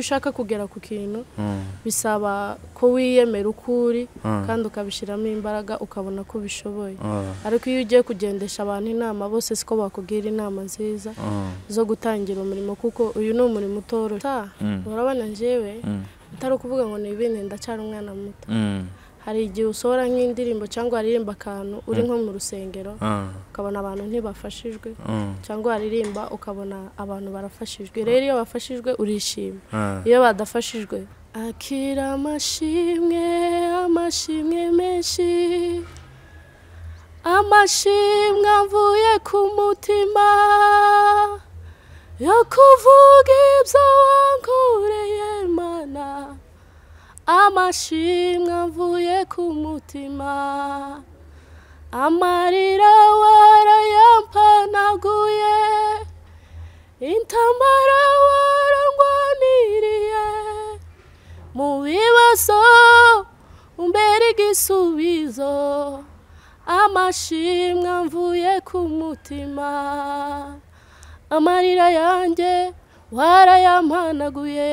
ushaka kugera ku kintu bisaba ko wiyemera ukuri kandi ukabishiramo imbaraga ukabona ko bishoboye ariko iyo ugiye kugendesha abantu inama bose siko bakugira inama nziza zo gutangira umurimo kuko uyu ni umurimo utoroshye urabona njyewe atari ukuvuga ngo nibine ndacara umwana muto hari igihe usohora nk'indirimbo cyangwa aririmba akantu uri nko mu rusengero ukabona abantu ntibafashijwe cyangwa aririmba ukabona abantu barafashijwe rero iyo bafashijwe urishima iyo badafashijwe akira amashimwe menshi amashimwe avuye ku mutima yo kuvuga ibyo wankoreye Mana amashimwe avuye ku mutima amarira warayampanaguye intambara warangwaniriye mu bibazo umbere igisubizo amashimwe avuye ku mutima amarira yanjye warayampanaguye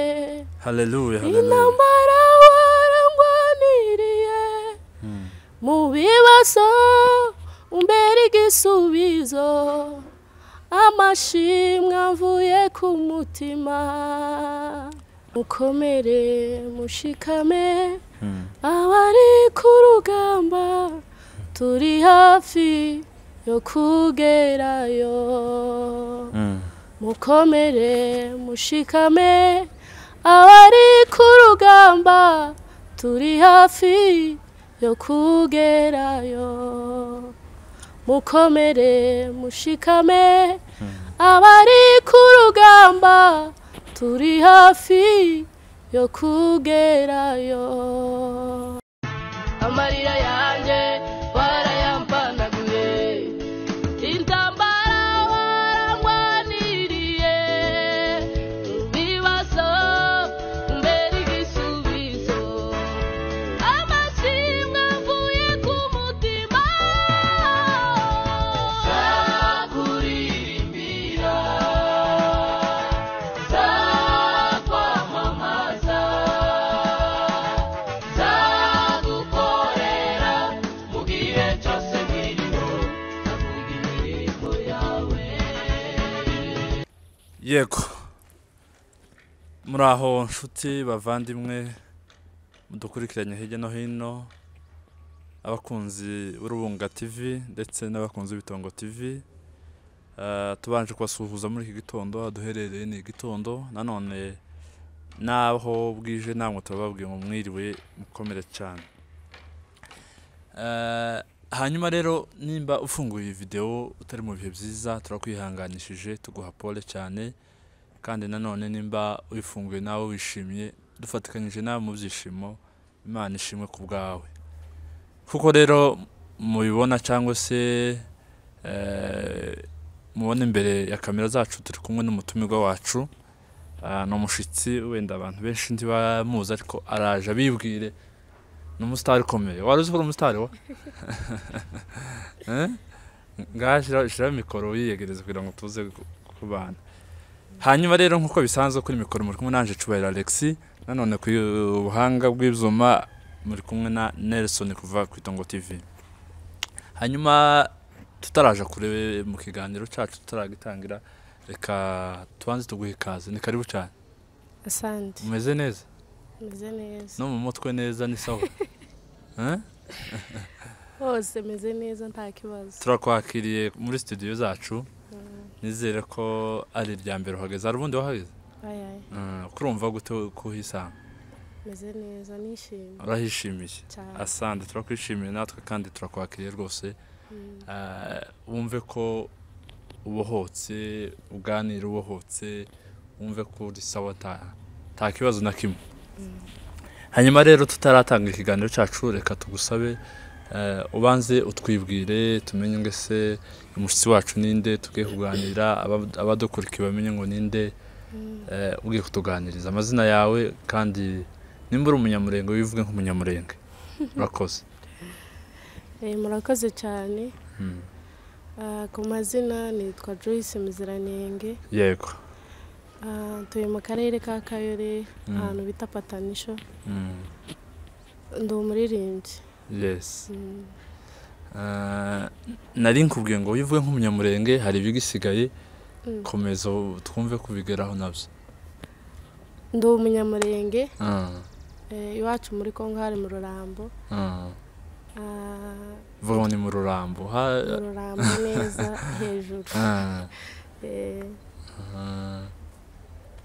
haleluya intambara warangwaniriye mu bibazo umbere igisubizo amashimwe avuye ku mutima mukomere mushikame abari ku rugamba turi hafi yo kugerayo mukomere mushikame abari ku rugamba turi hafi yo kugerayo mukomere mushikame abari ku rugamba turi hafi yo kugerayo amarira yanjye warayampanaguye intambara warangwaniriye mu bibazo umbere igisubizo amashimwe avuye ku mutima zakuririmbira zakwamamaza zagukorera mu gihe cyose nkiriho ndavuga indirimbo yawe yego muraho nshuti bavandimwe mudukurikiranye hirya no hino abakunzi b'Urubunga TV ndetse n'abakunzi b'Itongo TV tubanje kubasuhuza muri iki gitondo aduherereye ni igitondo nanone naho bwije namwe tubabwiye ngo mwiriwe mukomere cyane hanyuma rero nimba ufunguye iyi video utari mu bihe byiza turakwihanganishije tuguha pole cyane kandi nanone nimba uyifunguye nawe wishimye dufatikanyije nawe mu byishimo Imana ishimwe ku bwawe kuko rero mubibona cyangwa se mubona imbere ya kamera zacu turi kumwe n'umutumirwa wacu no mushitsi wenda abantu benshi ntibamuzi ariko araje abibwire n'umustar komeye wari uzi ko umustar wa ngashira mikoro yiyegereza kugira ngo tuze kubana hanyuma rero nkuko bisanzwe kuri mikoro muri kumwe nanje Cubahiro Alexis nanone ku buhanga bw'ivyuma muri kumwe na Nelson kuva ku Itongo TV hanyuma tutaraje kure mu kiganiro cyacu tutaragitangira reka tubanze tuguhe ikaze ni karibu cyane asante umeze neza neza no mu mutwe neza ni sawa hose meze neza nta kibazo turakwakiriye muri studio zacu nizere ko ari irya mbere uhageze ari ubundi wahageze kurumva gute kuhisanga meze neza nishimye urahishimiye asante turakwishimiye natwe kandi turakwakiriye rwose wumve ko ubohotse uganira ubohotse wumve ko uri sawa nta kibazo na kimwe hanyuma rero tutaratanga ikiganiro cyacu reka tugusabe ubanze utwibwire tumenye ngese umushyitsi wacu ninde tugiye kuganira abadukurikiye bamenye ngo ninde ugiye kutuganiriza amazina yawe kandi nimba uri umunyamurenge wivuge nk'umunyamurenge murakoze murakoze cyane ku mazina nitwa Joyce Muziranenge yego tuye mu karere ka Kayore ahantu bita Patanisho ndi umuririmbyi. Yes. Nari nkubwiye ngo uyivuge nk'umunyamurenge hari ibigisigaye komeza twumve kubigeraho nabyo. Ndi umunyamurenge iwacu muri Kongo hari mu Rurambo. Vuga ni mu Rurambo. Mu Rurambo neza hejuru.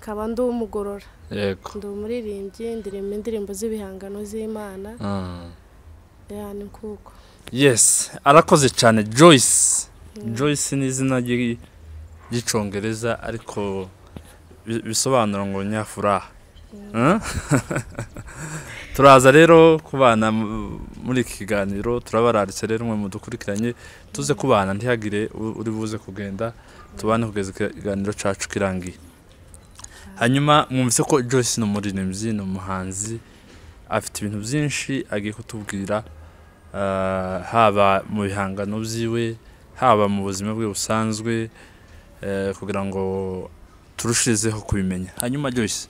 Kaba ndi umugorora. Yego. Ndi umuririmbyi ndirimba indirimbo z'ibihangano z'Imana. Yani kuko. Yes, arakoze cyane Joyce. Joyce ni izina ry'icyongereza ariko bisobanura ngo nyafuraha. Turaza rero kubana muri kiganiro turabararitse rero mwe mudukurikiranye tuze kubana ntihagire uri buze kugenda tubane kugeza ikiganiro cacu kirangiye. Hanyuma mwumvise ko Joyce no muririmbyi no muhanzi afite ibintu byinshi agiye kutubwira haba mu bihangano byiwe haba mu buzima bwe busanzwe kugira ngo turushizeho kubimenya. Hanyuma Joyce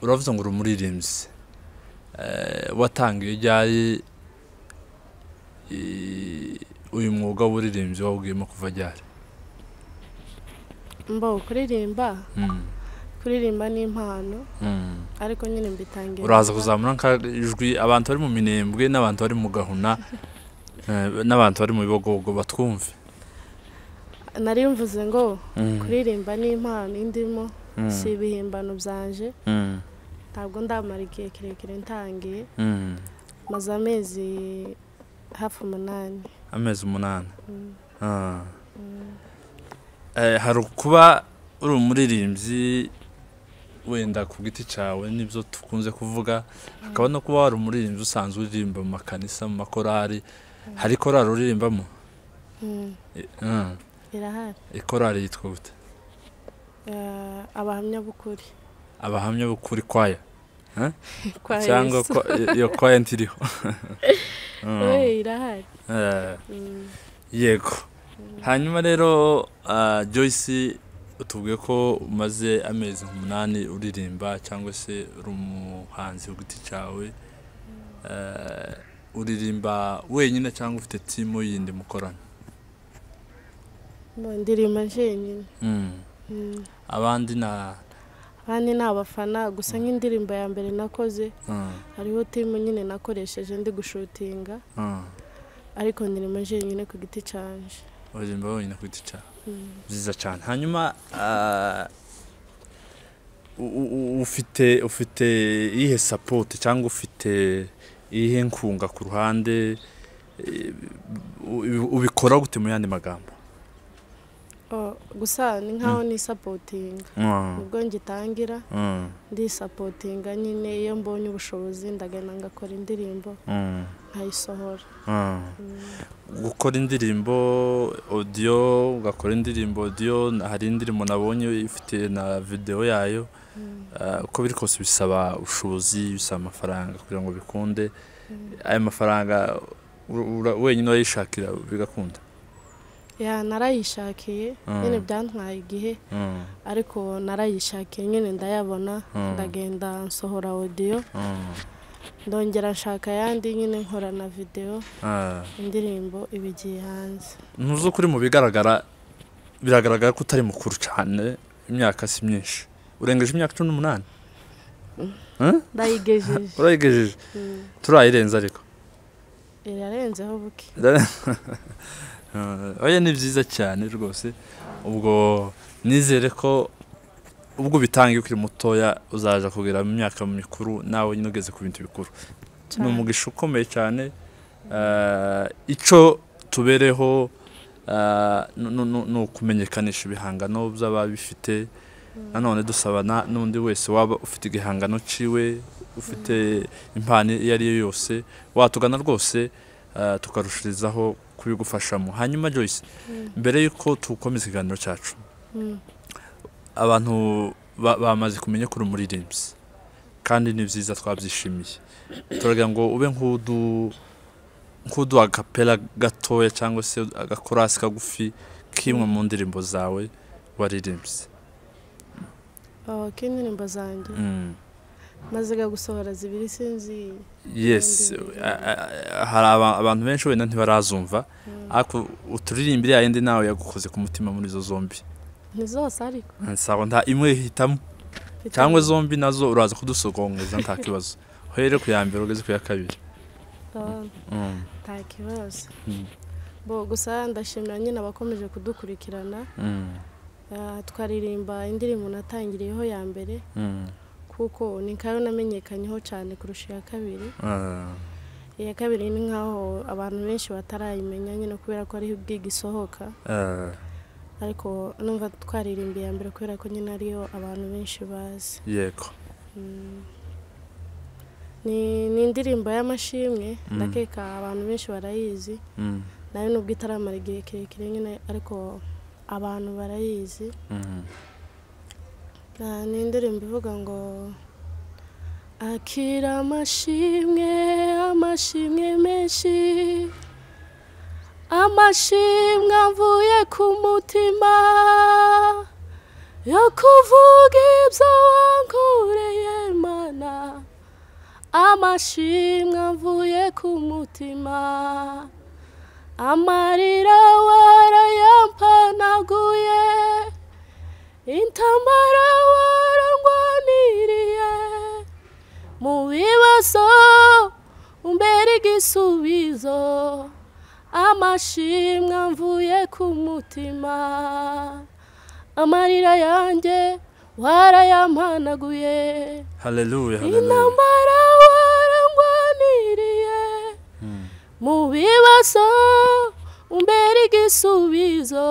uravuze ngo urumuririmbyi watangiye ryari uyu mwuga w'uririmbyi wawugiyemo kuva ryari? Kuririmba ni impano ariko nyine mbitangiye. Uraza kuzamura ijwi abantu bari mu minembwe n'abantu bari mu gahuna n'abantu bari mu bibogogo batwumve. Nari mvuze ngo kuririmba ni impano indimo si ibihimbano byanje. Ntabwo ndamara igihe kirekire ntangiye maze amezi hafi 8. Amezi 8. Hari kuba uri umuririmbyi wenda ku giti cyawe nibyo tukunze kuvuga, hakaba no kuba wari umuririmbyi usanzwe uririmba mu makanisa mu makorari. Hari korari uririmbamo? Irahari. Ikorari yitwa gute? Abahamya bukuri. Abahamya bukuri kwaya? Cyangwa iyo kwaya ntiriho? Irahari. Yego. Hanyuma rero Joyce utubwiye ko umaze amezi 8 uririmba cyangwa se uri umuhanzi w'igiti cyawe. Uririmba wenyine cyangwa ufite timu yindi mukorana? Ndirimba jenyine. Abandi ni abafana gusa nk'indirimbo ya mbere nakoze hariho timu nyine nakoresheje ndi gushutinga ariko ndirimba jenyine ku giti canje. Uririmba wenyine ku giti cyawe. Byiza cyane. Hanyuma ufite ihe support cyangwa ufite ihe nkunga ku ruhande ubikora gute mu yandi magambo? Gusa ni nkaho ni supporting ubwo ngitangira ndi supporting nyine iyo mbonye ubushobozi ndagana ngakora indirimbo nkayisohora. Gukora indirimbo audio ugakora indirimbo audio hari indirimbo nabonye ifite na video yayo uko biri kose bisaba ubushobozi bisaba amafaranga kugira ngo bikunde. Aya mafaranga wenyine wayishakira bigakunda? Narayishakiye nyine byantwaye igihe ariko narayishakiye nyine ndayabona ndagenda nsohora audio ndongera nshaka yandi nyine nkora na video indirimbo ibigiye hanze. Ntuzo kuri mu biragaragara ko utari mukuru cyane imyaka si myinshi. Urengeje imyaka 18? Ndayigejeje. Urayigejeje? Turayirenza ariko. Irarenzeho buke. Oya ni byiza cyane rwose. Ubwo nizere ko ubwo bitangiye ukiri mutoya uzaja kugera mu myaka mikuru nawe nyine ugeze ku bintu bikuru. Ni umugisha ukomeye cyane. Ico tubereho no kumenyekanisha ibihangano by'ababifite. Nanone dusabana n'undi wese waba ufite igihangano ciwe ufite impano yari yose watugana rwose tukarushirizaho kubigufashamo. Hanyuma Joyce mbere yuko tukomeza ikiganiro cyacu abantu bamaze kumenya ko urumuririmbyi kandi ni byiza twabyishimiye. Turagira ngo ube nkudu agapela gatoya cyangwa se agakorasi kagufi kimwe mu ndirimbo zawe waririmbye? K'indirimbo zanjye maze gusohora zibiri sinzi. Yes, hari abantu benshi wenda ntibarazumva ariko uturirimbire yayindi nawe yagukoze ku mutima muri zo zombi. Ni zose ariko Nsaba nta imwe hitamo cyangwa zombi nazo uraza kudusogongeza nta kibazo. Uhere ku ya mbere ugeze ku ya kabiri. Nta kibazo. Bo gusa ndashimira nyine abakomeje kudukurikirana. Twaririmba indirimbo natangiriyeho ya mbere kuko ni kayo namenyekanyeho cyane kurusha ya kabiri. Iya kabiri ni nkaho abantu benshi batarayimenya nyine kubera ko ari ubwiga isohoka. Ariko numva twaririmbiye ya mbere kubera ko nyine ariyo abantu benshi bazi. Yego. Ni indirimbo y'amashimwe ndakeka abantu benshi barayizi. Nayo nubwo itaramara igihe kirekire nyine ariko abantu barayizi. Ni indirimbo ivuga ngo akira amashimwe, amashimwe menshi, amashimwe avuye ku mutima yo kuvuga ibyo wankoreye Mana, amashimwe avuye ku mutima, amarira warayampanaguye, intambara warangwaniriye, mu bibazo umbera igisubizo, amashimwe avuye ku mutima, amarira yanjye warayampanaguye. Hallelujah, intambara warangwaniriye, mu bibazo umbera igisubizo,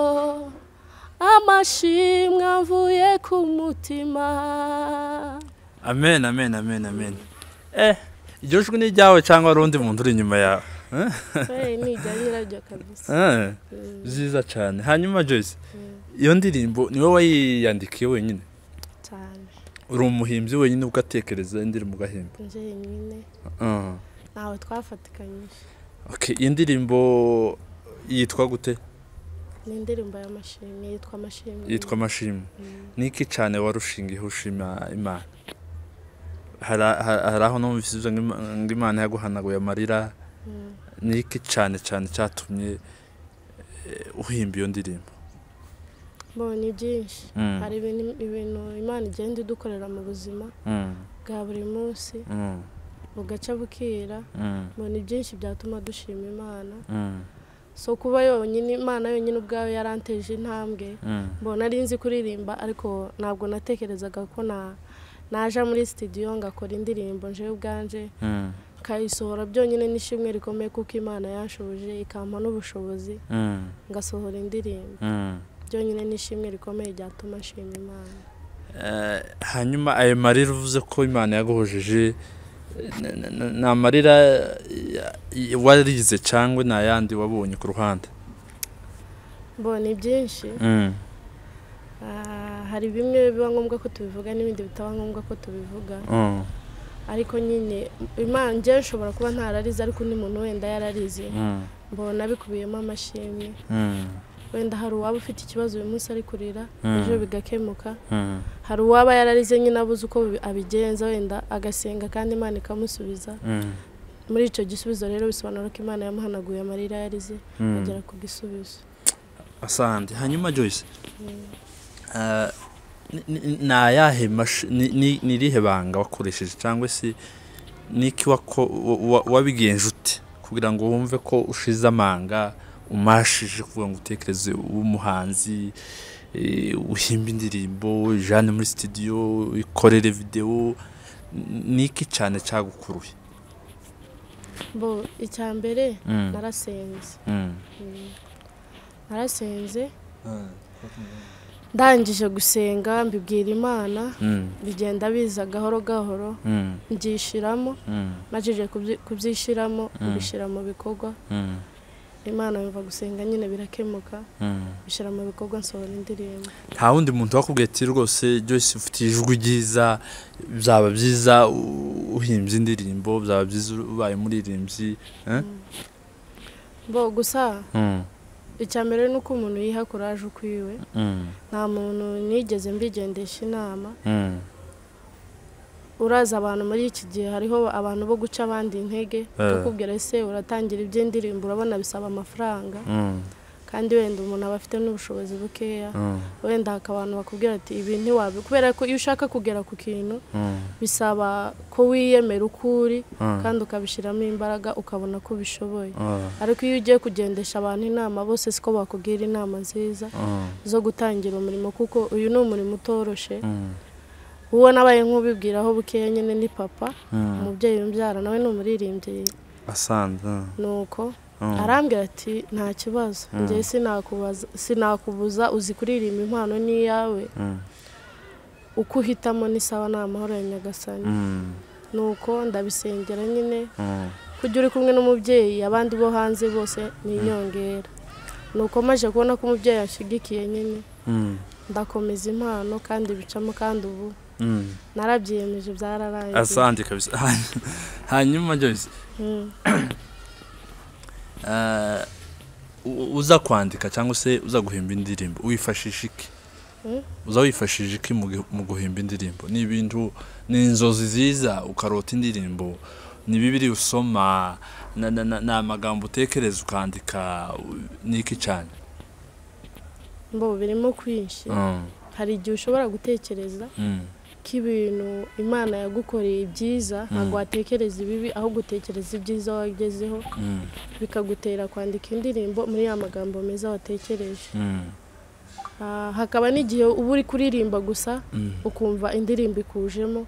amashimwe avuye ku mutima. Amen, amen, amen, amen. Iryo jwi ni ryawe cyangwa ari undi muntu uri inyuma yawe? Ni irya nyirabyo kabisa. Ziza cyane. Hanyuma Joyce, iyo ndirimbo ni wowe wayiyandikiye wenyine? Cyane. Uri umuhimbyi wenyine ugatekereza indirimbo ugahimba? Nje nyine. Nawe twafatikanyije. Okay, iyi ndirimbo yitwa gute? Ni indirimbo y'amashimwe, yitwa amashimwe. Yitwa amashimwe. Niki cyane warushingiye ushima Imana? Hari aho numvise ngo Imana yaguhanaguye amarira. Niki cyane cyane cyatumye uhimba iyo ndirimbo? Bo ni byinshi. Hari ibintu Imana igenda idukorera mu buzima bwa buri munsi. Ugaca bukira. Bo ni byinshi byatuma dushima Imana. So kuba yonyine Imana yonyine ubwawe yaranteje intambwe. Mbona ari nzi kuririmba ariko ntabwo natekerezaga ko naja muri studio ngakora indirimbo nje ubwanje. Kayisohora byonyine nishimwe rikomeye kuko Imana yanshoboje ikampa n'ubushobozi ngasohora indirimbo. Byonyine nishimwe rikomeye ryatuma nshima Imana. Hanyuma ayo marira uvuze ko Imana yaguhojeje na marira warize cyangwa na yandi wabonye ku ruhande? Mbona byinshi. Hari bimwe biba ngombwa ko tubivuga n'ibindi bitaba ngombwa ko tubivuga. Ariko nyine Imana nje nshobora kuba ntararize ariko ni muntu wenda yararize. Mbona bikubiyemo amashimwe. Wenda hari uwaba ufite ikibazo uyu munsi ari kurira ejo bigakemuka. Hari uwaba yararize nyine abuze uko abigenza wenda agasenga kandi Imana ikamusubiza. Muri icyo gisubizo rero bisobanura ko Imana yamuhanaguye amarira yarize agera ku gisubizo. Asante. Hanyuma Joyce, na yahe ni rihe banga wakoresheje cyangwa se niki wabigenje ute kugira ngo wumve ko ushize amanga umashije kuvuga ngo utekereze umuhanzi uhimba indirimbo jane muri studio ikorere video? Niki cyane cyagukuruye? Bo icyambere narasenze. Narasenze. Ndangije gusenga mbibwira Imana bigenda biza gahoro gahoro ngishiramo majije kubyishiramo bishira mu bikorwa. Imana yumva gusenga nyine birakemuka bishira mu bikorwa nsohora indirimbo. Nta wundi muntu wakubwiye ati rwose Joyce ufite ijwi ryiza byaba byiza uhimbye indirimbo byaba byiza ubaye muririmbyi? Bo gusa icyambere nuko umuntu yiha courage ukwiwe nta muntu nigeze mbigendesha inama uraza abantu muri iki gihe hariho abantu bo guca abandi intege tukubwira ese uratangira iby'indirimbo urabona bisaba amafaranga kandi wenda umuntu aba afite n'ubushobozi bukeya wenda hakabantu bakubwira ati ibi ntiwabi kubera ko iyo ushaka kugera ku kintu bisaba ko wiyemera ukuri kandi ukabishiramo imbaraga ukabona ko bishoboye ariko iyo ugiye kugendesha abantu inama bose siko bakubwira inama nziza zo gutangira umurimo kuko uyu ni umurimo utoroshe uwo nabaye nk'ubibwiraho bukeya nyine ni papa umubyeyi umbyara nawe ni umuririmbyi asanzwe nuko arambwira ati nta kibazo njye sinakubuza uzi kuririmba impano ni yawe uko uhitamo ni sawa nta mahoro ya Nyagasani nuko ndabisengera nyine kujya uri kumwe n'umubyeyi abandi bo hanze bose ni inyongera nuko maje kubona ko umubyeyi yashigikiye nyine ndakomeza impano kandi bicamo kandi ubu narabyiyemeje byararangiye asante kabisa hanyuma Joyce uza kwandika cyangwa se uza guhimba indirimbo wifashisha iki uza wifashishije iki mu guhimba indirimbo ni ibintu ni inzozi ziza ukarota indirimbo ni bibiri usoma na amagambo utekereza ukandika niki cyane mbo birimo kwinshi hari igihe ushobora gutekereza k'ibintu Imana yagukoreye ibyiza ntabwo watekereza ibibi aho gutekereza ibyiza wagezeho bikagutera kwandika indirimbo muri ya magambo meza watekereje hakaba n'igihe uba uri kuririmba gusa ukumva indirimbo ikujemo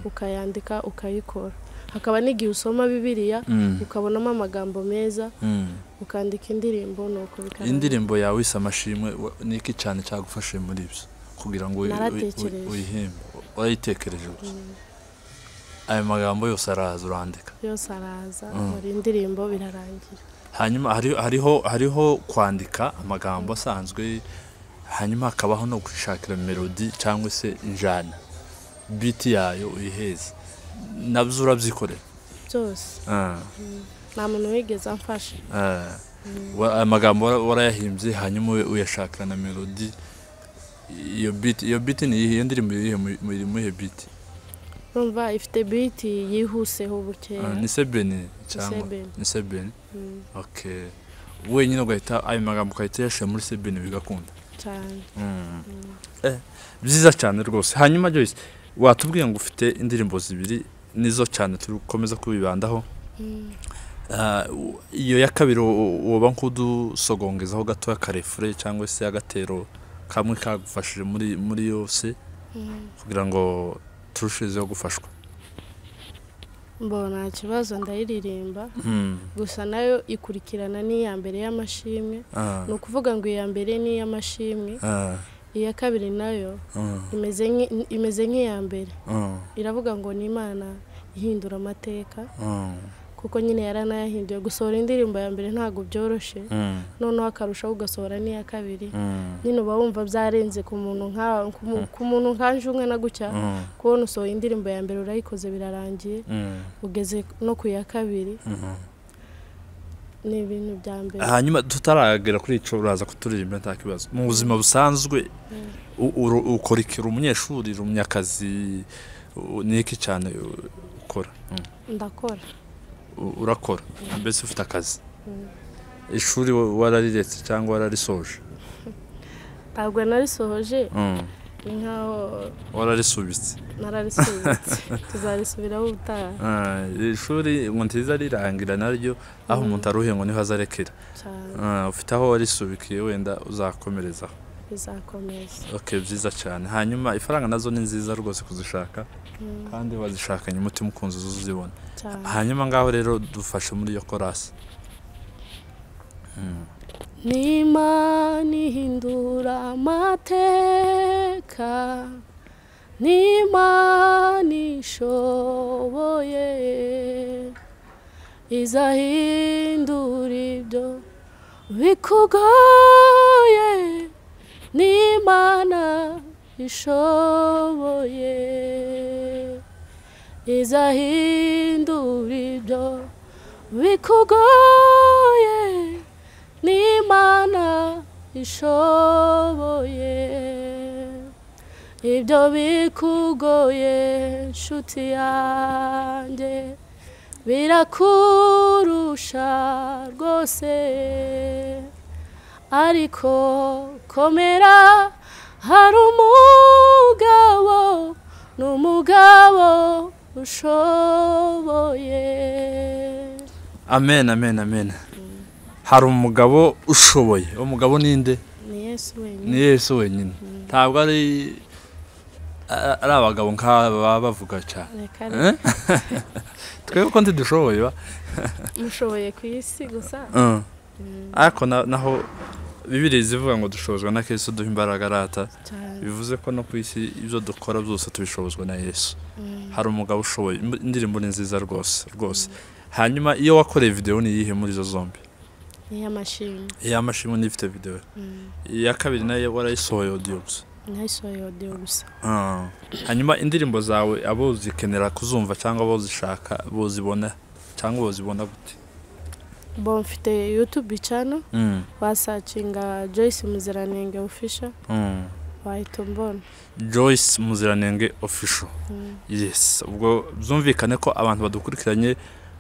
ukayandika ukayikora hakaba n'igihe usoma Bibiliya ukabonamo amagambo meza ukandika indirimbo nuko bikara indirimbo yawe isa amashimwe niki cyane cyagufashe muri ibyo kugira ngo uyihimbe urayitekereje gusa ayo magambo yose araza urandika yose araza muri indirimbo birarangira hanyuma hariho kwandika amagambo asanzwe hanyuma hakabaho no gushakira melody cyangwa se injana beat yayo uyiheze nabyo urabyikorera byose nta muntu wigeze amfasha amagambo warayahimbye hanyuma uyashakira na melody iyo beat ni iyo ndirimbo iri muri beat urumva ifite beat yihuseho bukeya ni sebeni cyangwa ni sebeni okay wenyine ugahita ayo magambo ukahita yashira muri sebeni bigakunda cyane byiza cyane rwose hanyuma Joyce watubwiye ngo ufite indirimbo zibiri nizo cyane turukomeza kubibandaho iyo ya kabiri woba nk'udusogongeza gato karefure cyangwa se agatero kamwe kagufashije muri yose kugira ngo turushezeho gufashwa mbona kibazo ndayiririmba gusa nayo ikurikirana n'iya mbere y'amashimwe no kuvuga ngo iya mbere ni y'amashimwe iya kabiri nayo imeze nk'iya mbere iravuga ngo ni Imana ihindura amateka kuko nyine yaranayahinduye gusohora indirimbo ya mbere ntago byoroshe noneho akarushaho ugasohora n'iya kabiri nyine uba wumva byarenze ku muntu nkanje umwe na gutya kubona usohoye indirimbo ya mbere urayikoze birarangiye ugeze no ku ya kabiri ni ibintu bya mbere hanyuma tutaragera kuri ico uraza kuturirimba nta kibazo mu buzima busanzwe ukorikira umunyeshuri umunyakazi niki cyane ukora ndakora urakora mbese ufite akazi ishuri warariretse cyangwa wararisoje ntabwo narisohoje nkaho wararisubitse nararisubitse tuzarisubiraho ubutaha ishuri ngo ntiza rirangira naryo aho umuntu aruhiye ngo niho azarekera ufite aho warisubikiye wenda uzakomerezaho bizakomeza okay byiza cyane hanyuma ifaranga nazo ni nziza rwose kuzishaka kandi wazishakanye umutima ukunze uzibona hanyuma ngaho rero dufashe muri iyo chorus ni Imana ihindura amateka ni Imana ishoboye izahindura ibyo bikugoye ni Imana ishoboye izahindura ibyo bikugoye n'Imana ishoboye ibyo bikugoye nshuti yanjye birakurusha rwose ariko komera hari umugabo n'umugabo ushoboye. Amen, amen, amen. Hari umugabo ushoboye. Umugabo ninde? Ni Yesu wenyine. Ni Yesu wenyine. Ntabwo ari abagabo nk'aba bavuga cyane. Twebwe ko ndidushoboye ba. Mushoboye ku isi gusa. Ariko naho Bibiliya zivuga ngo dushobozwa na Kristo duha imbaraga rata. Bivuze ko no ku isi ibyo dukora byose tubishobozwa na Yesu. Hari umugabo ushoboye. Indirimbo ni nziza rwose. Hanyuma iyo wakoreye video ni yihe muri zo zombi? Amashimwe n'ifite video. Iya kabiri nayo warayisohoye audio gusa. Nayisohoye audio gusa. Hanyuma indirimbo zawe abo zikenera kuzumva cyangwa abo zishaka bozibona cyangwa bozibona gute? Bon mfite YouTube channel basacinga Joyce Muziranenge official. Wahita mbona Joyce Muziranenge official. Yes, ubwo byumvikane ko abantu badukurikiranye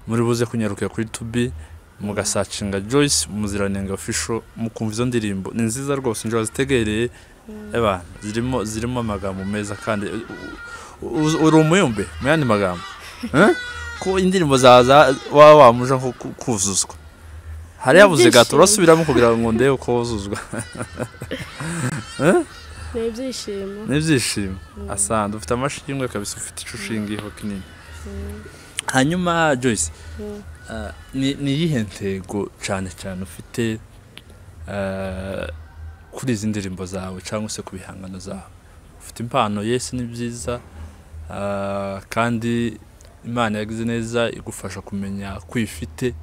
muri buze kunyarukira kuri YouTube mugasacinga Joyce Muziranenge official mukumva izo ndirimbo ni nziza rwose nje zitegereye eba zirimo amagambo meza kandi uri umuyumbe mu yandi magambo ko indirimbo zaza wamuja nko kuzuzwa hari yavuze gato rasubiramo kugira ngo ndebe uko wuzuzwa Nebyishimo asanda ufite amashimwe kabisa ufite icushingiho kinini. Hanyuma Joyce ni yihe ntego cyane ufite kuri izi ndirimbo zawe cyangwa se kubihangano zawe? Ufite impano Yesu ni byiza kandi Imana yagize neza igufasha kumenya kwifite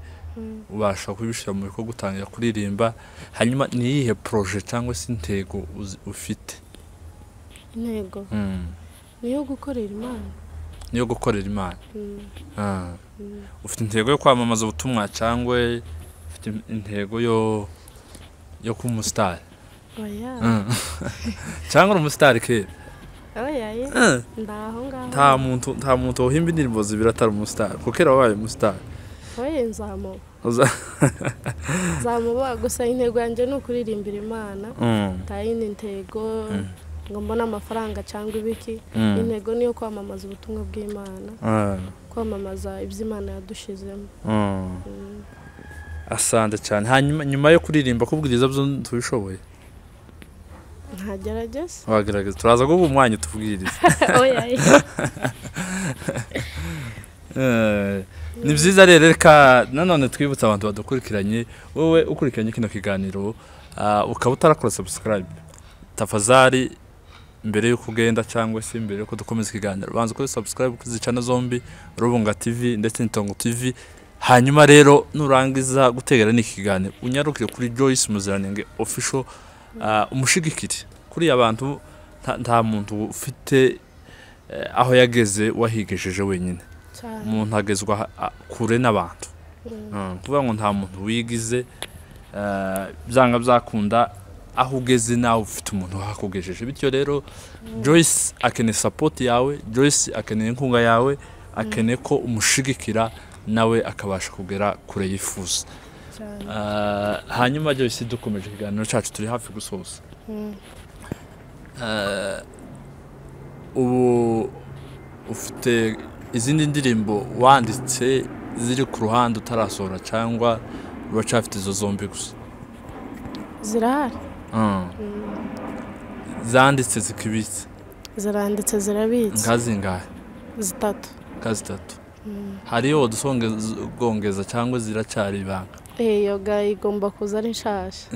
ubasha kubishira mu bikorwa gutangira kuririmba. Hanyuma ni yihe projet cyangwa se intego ufite? Intego niyo gukorera Imana. Ufite intego yo kwamamaza ubutumwa cyangwa ufite intego yo kuba umustar? Oya. Cyangwa umustar ke? Oya. Ndaho ngaho. Nta muntu uhimba indirimbo zibira atari umustar. Kukera wabaye umustar. Oya nzamuba gusa intego yanjye ni ukuririmbira Imana. Tayindi intego ngo mbona amafaranga cyangwa ibiki. Intego niyo kwamamaza ubutumwa bw'Imana. Kwamamaza iby'Imana yadushizemo. Asante cyane. Hanyuma nyuma yo kuririmba kubwiriza byo tubishoboye? Ntagerageza. Wagerageza turaza guha umwanya tubwiriza. Oya. Ni byiza rero reka nanone twibutsa abantu badukurikiranye wowe ukurikiranye kino kiganiro ukaba utarakora subscribe tafazari mbere yo kugenda cyangwa se mbere yo dukomeza ikiganiro banza kuri subscribe kuzicana zombi Rubunga TV ndetse n'Itongo TV. Hanyuma rero nurangiza gutegera n'ikiganiro unyarukire kuri Joyce Muziranenge official umushigikire kuri abantu nta muntu ufite aho yageze wahigejeje wenyine. Umuntu agezwa kure n'abantu. Kuvuga ngo nta muntu wigize byanga byakunda aho ugeze nawe ufite umuntu wakugejeje. Bityo rero Joyce akeneye support yawe, Joyce akeneye inkunga yawe, akeneye ko umushigikira nawe akabasha kugera kure yifuza. Hanyuma Joyce dukomeje ikiganiro cyacu turi hafi gusoza. Ubu ufite izindi ndirimbo wanditse ziri ku ruhande utarasohora cyangwa uracafite izo zombi gusa? Zirahari. Zanditse zikibitse? Ziranditse zirabitse. Nkazingahe? Zitatu. Zitatu. Hariyo dusongeza cyangwa ziracyari ibanga? Yoga igomba kuza ari nshasha.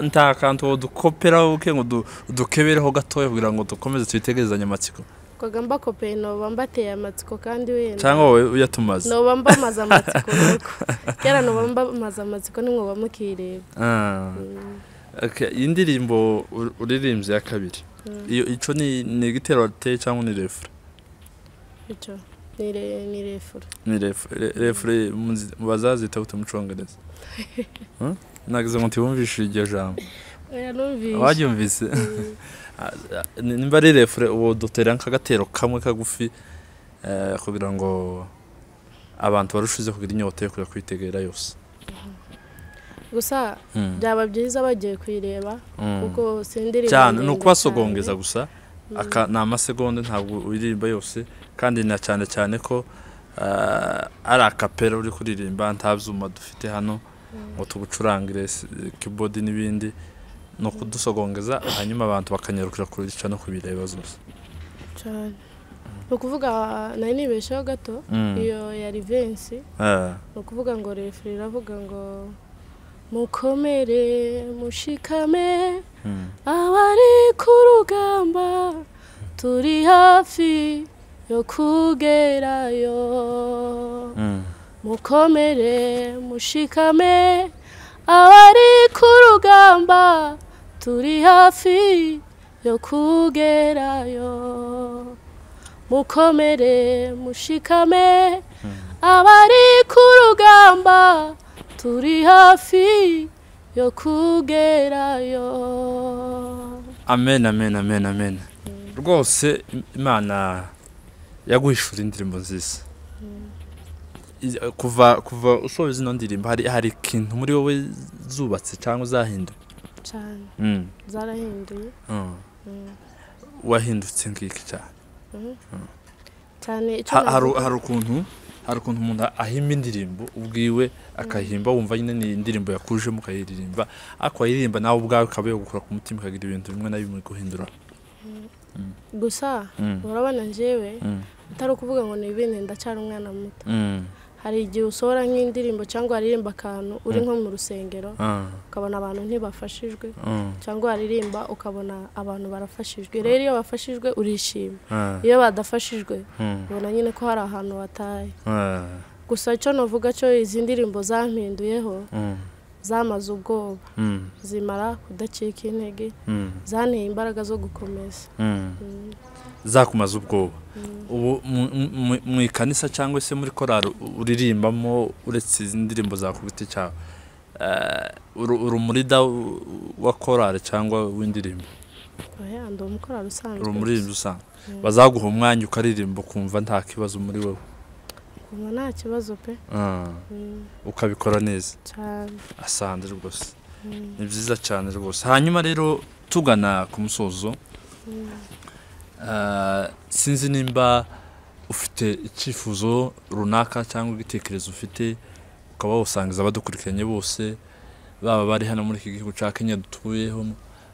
Nta kantu dukopera uke ngo dukebereho gatoya kugira ngo dukomeze twitegerezanye amatsiko? Kwagamba kopeye no bambateye amatsiko kandi wenda cyangwa wowe uyatumaze? No bambamaza amatsiko nuko kera no bambamaza amatsiko nimwe bamukireba. Okay, indirimbo uririmbye ya kabiri iyo ico ni gitero te cyangwa ni refre? Ico ni refure. Ni refure bazazita gute mu Congereza? Nagize ngo ntibumvishe iryo jambo. Oya numvise. Wabyumvise? Nimba ari refure uwo dutera nk'agatero kamwe kagufi kugira ngo abantu barushize kugira inyota yo kwitegera yose. Gusa byaba byiza bagiye kuyireba kuko sindirimbo cyane no kubasogongeza gusa aka na amasegonda ntabwo uririmba yose kandi na cyane cyane ko ari akapera uri kuririmba ntabyuma dufite hano ngo tugucurangire keyboard n'ibindi no kudusogongeza hanyuma abantu bakanyarukira kurica no kubireba zose cyane. No kuvuga nari nibeshaho gato iyo ya Rivensi no kuvuga ngo refure iravuga ngo mukomere mushikame abari ku rugamba turi hafi yo kugerayo mukomere mushikame abari ku rugamba turi hafi yo kugerayo mukomere mushikame abari ku rugamba turi hafi yo kugerayo. Amen amen amen amen. Rwose Imana yaguhishura indirimbo nziza. Kuva usohoye zino ndirimbo hari ikintu muri wowe zubatse cyangwa zahinduye? Cyane. Zarahinduye. Wahindutse ngiki cyane. Cyane icyo hari ukuntu umuntu ahimba indirimbo ubwiwe akahimba wumva nyine ni indirimbo yakuje mukayiririmba akayiririmba nawe ubwawe kabaye gukora ku mutima kagira ibintu bimwe na bimwe guhindura. Gusa urabona njyewe atari ukuvuga ngo ni ibintu ndacyari umwana muto. Hari igihe usohora nk'indirimbo cyangwa aririmba akantu uri nko mu rusengero ukabona abantu ntibafashijwe cyangwa aririmba ukabona abantu barafashijwe. Rero iyo bafashijwe urishima, iyo badafashijwe ubona nyine ko hari ahantu wataye. Gusa icyo novuga cyo izi ndirimbo zampinduyeho zamaze ubwoba, zimara kudacika intege, zanteye imbaraga zo gukomeza. Zakumaza ubwoba. Ubu mu ikanisa cyangwa se muri korali uririmbamo uretse izi ndirimbo zakubite cyawe urumurida wa korali cyangwa w'indirimbo? Oya ndo umukorali usanzwe. Urumuririmbyi usanzwe bazaguha umwanya ukaririmba kumva nta kibazo muri wowe? Kumva nta kibazo pe. Ukabikora neza cyane. Asante rwose. Ni byiza cyane rwose. Hanyuma rero tugana ku musozo sinzi nimba ufite icyifuzo runaka cyangwa igitekerezo ufite ukaba wasangiza abadukurikiranye bose baba bari hano muri iki gihugu cya Kenya dutuyeho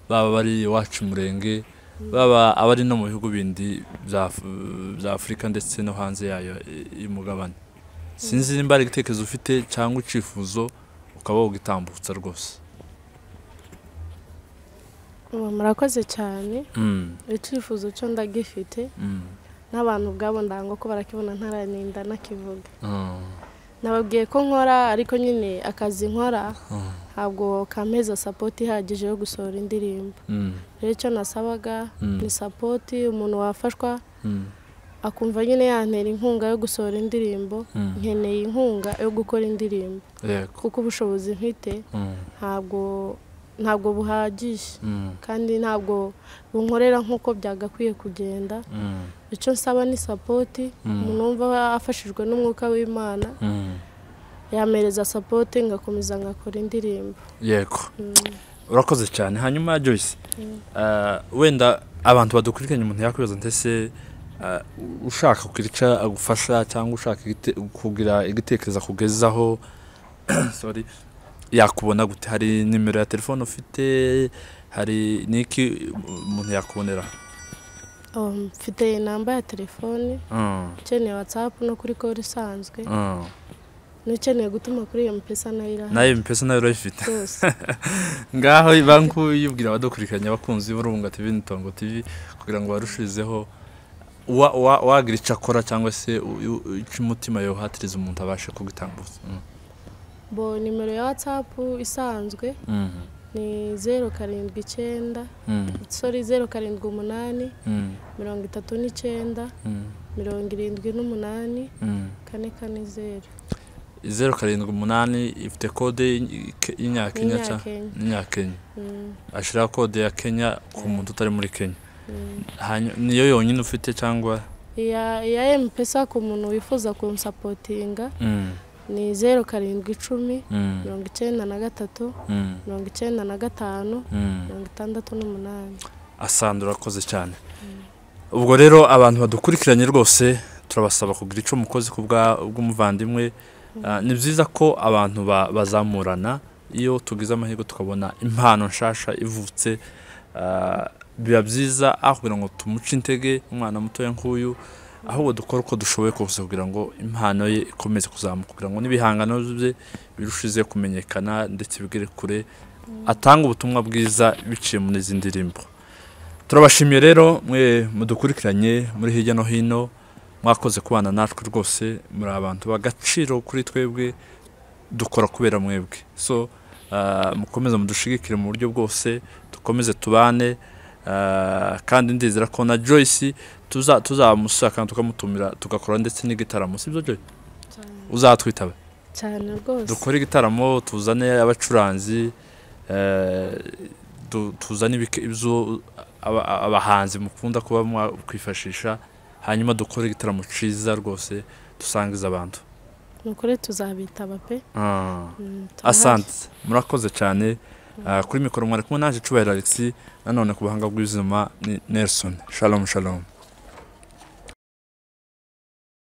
baba bari iwacu murenge baba abari no mu bihugu bindi bya Afrika ndetse no hanze yayo y'umugabane. Sinzi nimba ari igitekerezo ufite cyangwa icyifuzo ukaba wogitambutsa rwose. Murakoze cyane. Icyifuzo cyo ndagifite n'abantu ubwabo ndango ko barakibona ntaraninda nakivuga. Nababwiye ko nkora ariko nyine akazi nkora ntabwo kameza support ihagije yo gusohora indirimbo. Rero icyo nasabaga ni support, umuntu wafashwa akumva nyine yantera inkunga yo gusohora indirimbo. Nkeneye inkunga yo gukora indirimbo kuko ubushobozi mfite ntabwo buhagije kandi ntabwo bunkorera nkuko byagakwiye kugenda. Icyo nsaba ni support, umuntu wumva afashijwe n'umwuka w'Imana yamereza support ngakomeza ngakora indirimbo. Yego. Urakoze cyane. Hanyuma Joyce wenda abantu badukurikiranye umuntu yakwibaza ntese ushaka kugira agufasha cyangwa ushaka kugira igitekerezo kugezaho sorry yakubona gute? Hari nimero ya telefone ufite? Hari niki umuntu yakubonera? Mfite namba ya telefone, ukeneye WhatsApp no kuri call isanzwe, n'ukeneye gutuma kuri iyo mpesa nayo mpesa nayo urayifite. Ngaho banku yibwira abadukurikiranye abakunzi b'Urunga TV n'Itongo TV kugira ngo barushizeho wagira icakora cyangwa se umutima yo hatiriza umuntu abashe kugitambutsa. Bo nimero ya WhatsApp isanzwe ni 079 sorry 078 39 78 440 078 ifite kode y'inyakenya ashira kode ya Kenya ku muntu utari muri Kenya niyo yonyine ufite cyangwa ya M-Pesa ku muntu wifuza kunsapotinga ni 0710 93 95 68. Asandura koze cyane. Ubwo rero abantu badukurikiranye rwose turabasaba kugira ico mukozi kubw'umuvandimwe. Ni byiza ko abantu bazamurana iyo tugize amahirwe tukabona impano nshasha ivutse, biba byiza aho kugira ngo tumuce intege umwana muto nk'uyu, ahubwo dukora uko dushoboye kose kugira ngo impano ye ikomeze kuzamuka, kugira ngo n'ibihangano bye birushize kumenyekana ndetse bigere kure, atanga ubutumwa bwiza biciye muri izi ndirimbo. Turabashimiye rero mwe mudukurikiranye muri hirya no hino, mwakoze kubana natwe rwose, muri abantu bagaciro kuri twebwe, dukora kubera mwebwe. So mukomeze mudushigikire mu buryo bwose, dukomeze tubane, kandi ndizera ko na Joyce tuzamusaka tukamutumira tugakora ndetse n'igitaramo, sibyo Joy? Uzatwitaba cyane rwose, dukora igitaramo, tuzane abacuranzi, tuzane ibyo abahanzi mukunda kuba kwifashisha, hanyuma dukora igitaramo ciza rwose dusangiza abantu. Nukuri tuzabitaba pe. Asante, murakoze cyane. Kuri mikoro mwari kumwe naje Cyubahiro Alex, nanone ku buhanga bw'izuma ni Nelson. Shalom shalom.